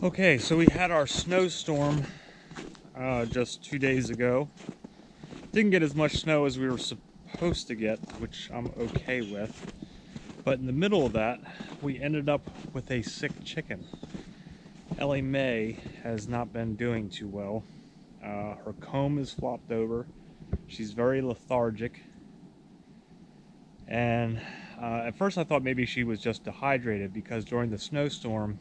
Okay, so we had our snowstorm just 2 days ago. Didn't get as much snow as we were supposed to get, which I'm okay with. But in the middle of that, we ended up with a sick chicken. Ellie Mae has not been doing too well. Her comb is flopped over. She's very lethargic. And at first I thought maybe she was just dehydrated because during the snowstorm,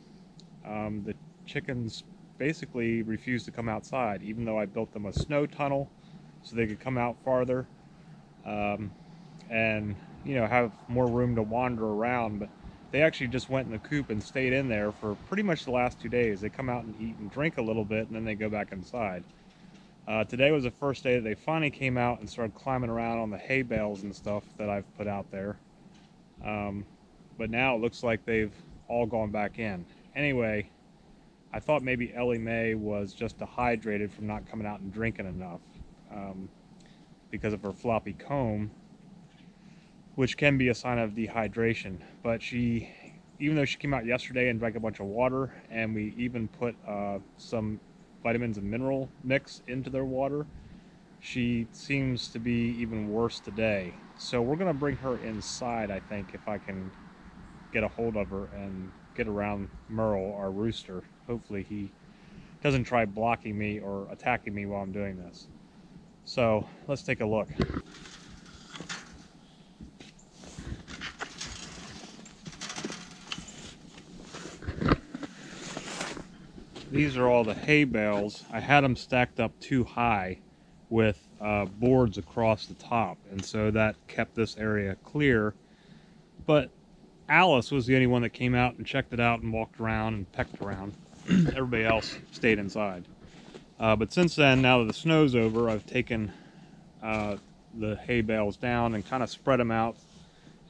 the chickens basically refused to come outside, even though I built them a snow tunnel so they could come out farther and have more room to wander around. But they actually just went in the coop and stayed in there for pretty much the last 2 days. They come out and eat and drink a little bit, and then they go back inside. Today was the first day that they finally came out and started climbing around on the hay bales and stuff that I've put out there. But now it looks like they've all gone back in. Anyway, I thought maybe Ellie Mae was just dehydrated from not coming out and drinking enough because of her floppy comb, which can be a sign of dehydration. But even though she came out yesterday and drank a bunch of water, and we even put some vitamins and mineral mix into their water, she seems to be even worse today. So we're gonna bring her inside, I think, if I can get a hold of her and get around Merle, our rooster. Hopefully he doesn't try blocking me or attacking me while I'm doing this. So let's take a look. These are all the hay bales. I had them stacked up too high with boards across the top, and so that kept this area clear. But Alice was the only one that came out and checked it out and walked around and pecked around. Everybody else stayed inside. But since then, now that the snow's over, I've taken the hay bales down and kind of spread them out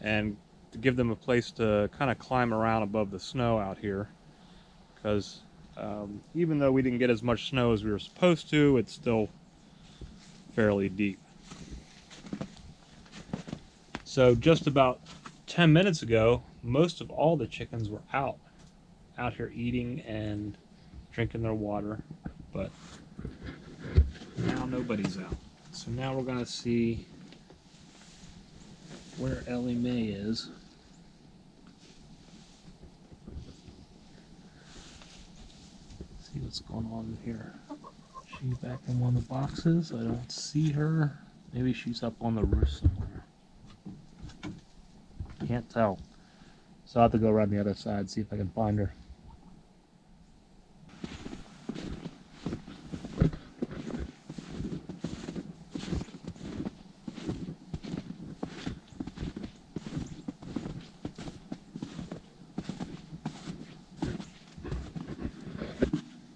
and to give them a place to kind of climb around above the snow out here. Because even though we didn't get as much snow as we were supposed to, it's still fairly deep. So just about 10 minutes ago, most of all the chickens were out here eating and drinking their water, but now nobody's out. So now we're gonna see where Ellie Mae is. See what's going on here. She's back in one of the boxes. I don't see her. Maybe she's up on the roof somewhere. Can't tell. So I'll have to go around the other side, see if I can find her.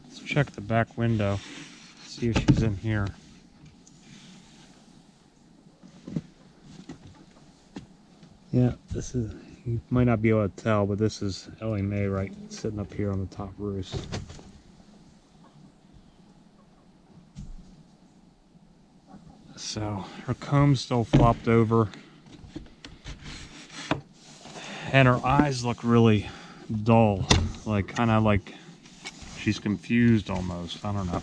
Let's check the back window, see if she's in here. Yeah, this is, you might not be able to tell, but this is Ellie Mae right sitting up here on the top roost. So her comb's still flopped over, and her eyes look really dull, like kind of like she's confused almost. I don't know.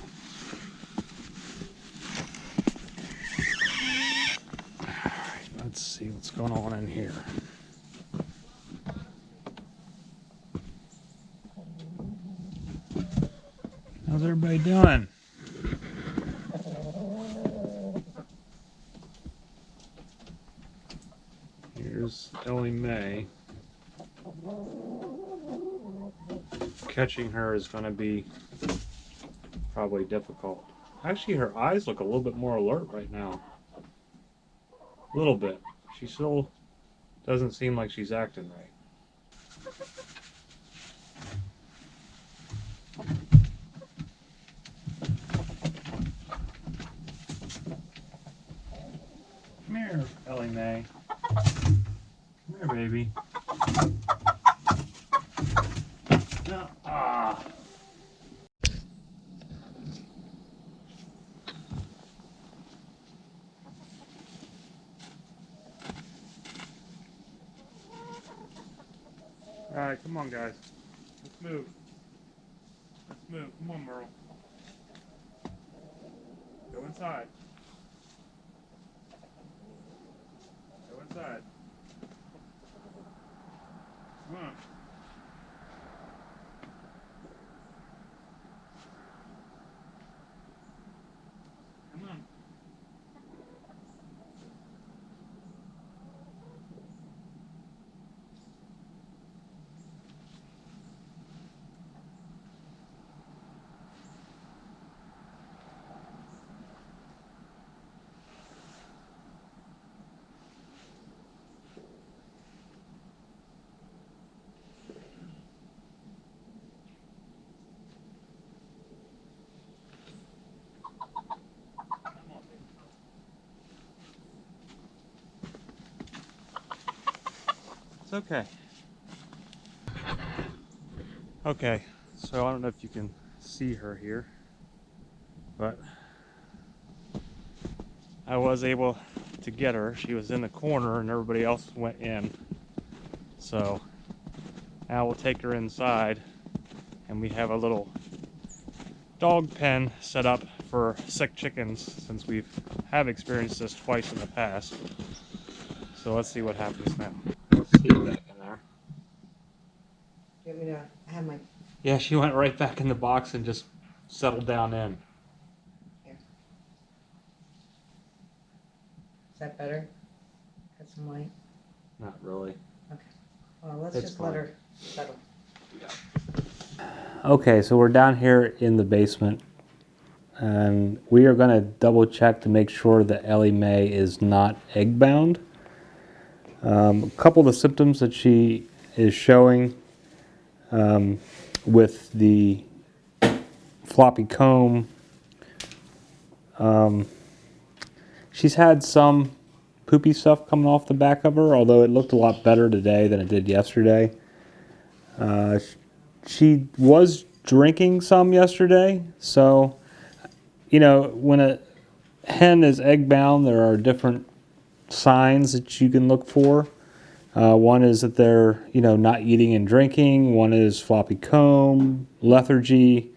Let's see what's going on in here. How's everybody doing? Here's Ellie Mae. Catching her is going to be probably difficult. Actually, her eyes look a little bit more alert right now. A little bit. She still doesn't seem like she's acting right. Come here, Ellie Mae. Come here, baby. Ah. Alright, come on guys. Let's move. Move. Come on, Merle. Go inside. Go inside. Come on. Come on. It's okay. Okay, so I don't know if you can see her here, but I was able to get her. She was in the corner and everybody else went in. So now we'll take her inside, and we have a little dog pen set up for sick chickens since we have experienced this twice in the past. So let's see what happens now. Let's see you back in there. Do you want me to have my... Yeah, she went right back in the box and just settled down in. Here. Is that better? Got some light? Not really. Okay. Well, let's It's just fine. let her settle. Okay, so we're down here in the basement, and we are going to double check to make sure that Ellie Mae is not egg bound. A couple of the symptoms that she is showing with the floppy comb, she's had some poopy stuff coming off the back of her, although it looked a lot better today than it did yesterday. She was drinking some yesterday, so, you know, when a hen is egg bound, there are different signs that you can look for. One is that they're, you know, not eating and drinking. One is floppy comb, lethargy.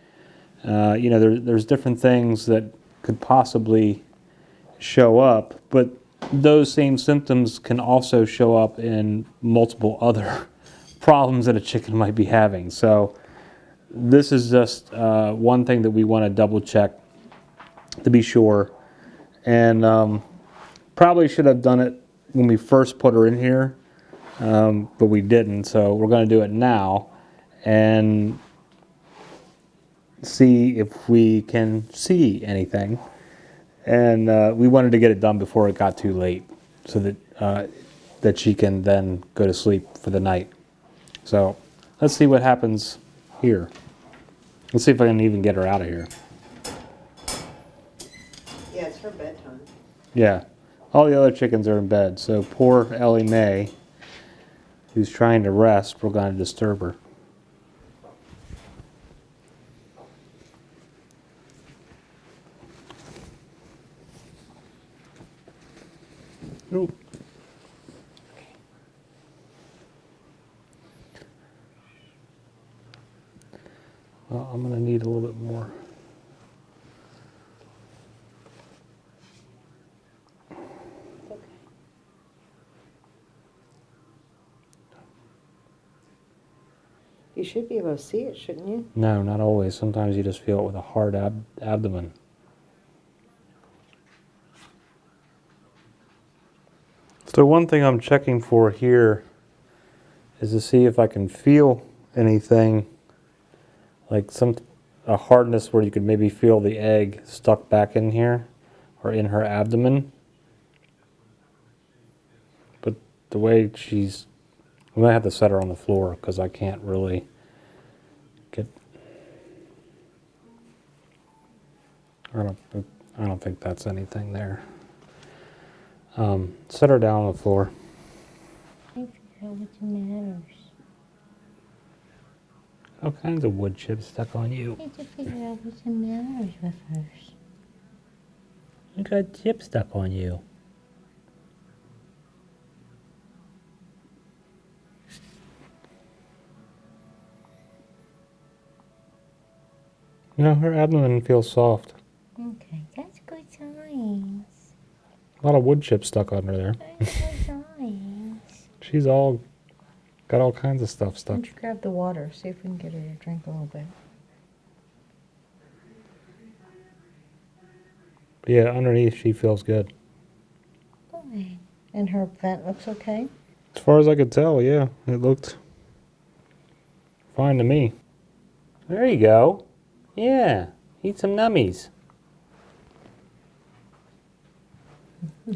You know, there's different things that could possibly show up, but those same symptoms can also show up in multiple other problems that a chicken might be having. So this is just one thing that we want to double check to be sure. And probably should have done it when we first put her in here, but we didn't. So we're going to do it now and see if we can see anything. And we wanted to get it done before it got too late, so that she can then go to sleep for the night. So let's see what happens here. Let's see if I can even get her out of here. Yeah, it's her bedtime. Yeah, all the other chickens are in bed, so poor Ellie Mae, who's trying to rest, we're going to disturb her. Nope. Well, I'm going to need a little bit more. Okay. You should be able to see it, shouldn't you? No, not always. Sometimes you just feel it with a hard abdomen. So one thing I'm checking for here is to see if I can feel anything, like a hardness where you could maybe feel the egg stuck back in here or in her abdomen. But the way I'm gonna have to set her on the floor because I can't really get. I don't think that's anything there. Set her down on the floor. I figure out what matters. All kinds of wood chips stuck on you. I need to figure out what matters with hers. You got chips stuck on you. No, her abdomen feels soft. Okay, that's good signs. A lot of wood chips stuck under there. That's good signs. She's all got all kinds of stuff Why stuck. don't you grab the water? See if we can get her to drink a little bit. But yeah, underneath she feels good. Good. And her vent looks okay? As far as I could tell, yeah, it looked fine to me. There you go. Yeah, eat some nummies.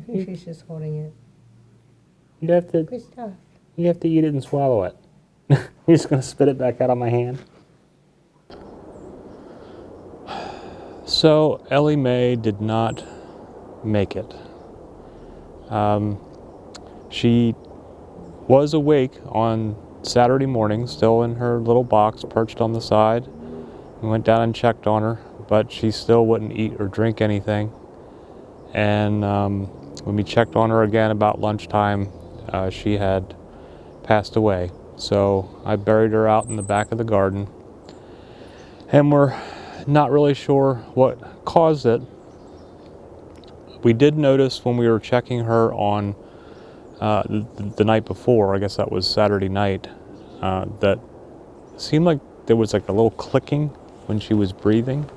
She's just holding it. You have to Good stuff. eat it and swallow it. You're just gonna spit it back out on my hand. So Ellie Mae did not make it. She was awake on Saturday morning, still in her little box perched on the side. We went down and checked on her, but she still wouldn't eat or drink anything. And when we checked on her again about lunchtime, she had passed away. So I buried her out in the back of the garden. And we're not really sure what caused it. We did notice when we were checking her on the night before, I guess that was Saturday night, that seemed like there was like a little clicking when she was breathing.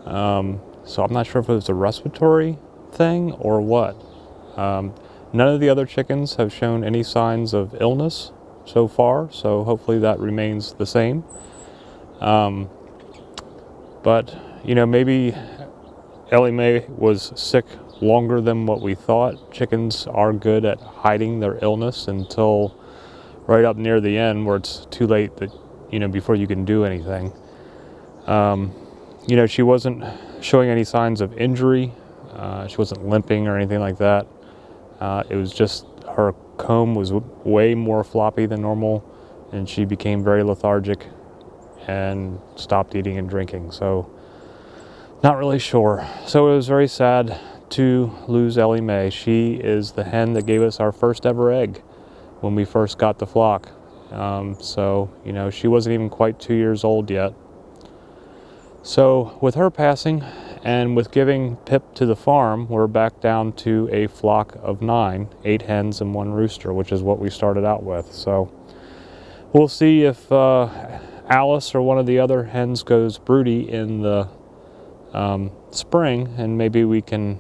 So I'm not sure if it was a respiratory thing or what. None of the other chickens have shown any signs of illness so far, so hopefully that remains the same. But, you know, maybe Ellie Mae was sick longer than what we thought. Chickens are good at hiding their illness until right up near the end where it's too late that, you know, before you can do anything. You know, she wasn't showing any signs of injury. She wasn't limping or anything like that. It was just her comb was way more floppy than normal, and she became very lethargic and stopped eating and drinking. So not really sure. So it was very sad to lose Ellie Mae. She is the hen that gave us our first ever egg when we first got the flock. So, you know, she wasn't even quite 2 years old yet. So with her passing and with giving Pip to the farm, we're back down to a flock of 9, 8 hens and 1 rooster, which is what we started out with. So we'll see if Alice or one of the other hens goes broody in the spring, and maybe we can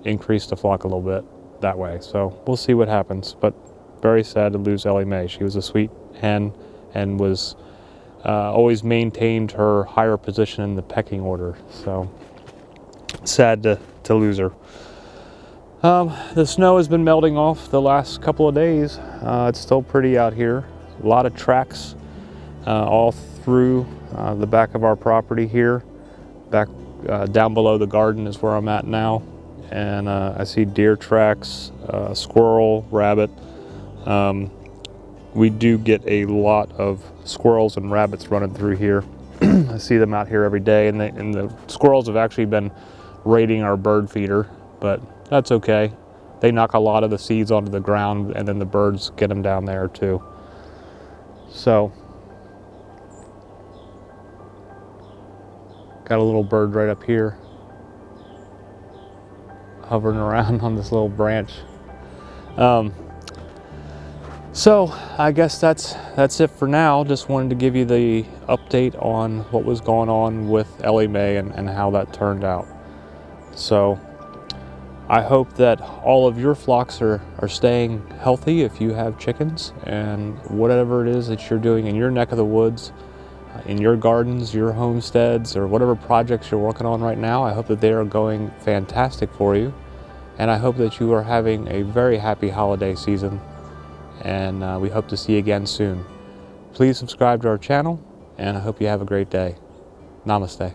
increase the flock a little bit that way. So we'll see what happens, but very sad to lose Ellie Mae. She was a sweet hen and was always maintained her higher position in the pecking order. So sad to lose her. The snow has been melting off the last couple of days. It's still pretty out here. A lot of tracks all through the back of our property here. Back down below the garden is where I'm at now. And I see deer tracks, squirrel, rabbit. We do get a lot of squirrels and rabbits running through here. I see them out here every day, and the squirrels have actually been raiding our bird feeder, but that's okay. They knock a lot of the seeds onto the ground, and then the birds get them down there too. So, got a little bird right up here, hovering around on this little branch. So I guess that's it for now. Just wanted to give you the update on what was going on with Ellie Mae and how that turned out. So I hope that all of your flocks are staying healthy if you have chickens, and whatever it is that you're doing in your neck of the woods, in your gardens, your homesteads, or whatever projects you're working on right now, I hope that they are going fantastic for you. And I hope that you are having a very happy holiday season. And we hope to see you again soon. Please subscribe to our channel, and I hope you have a great day. Namaste.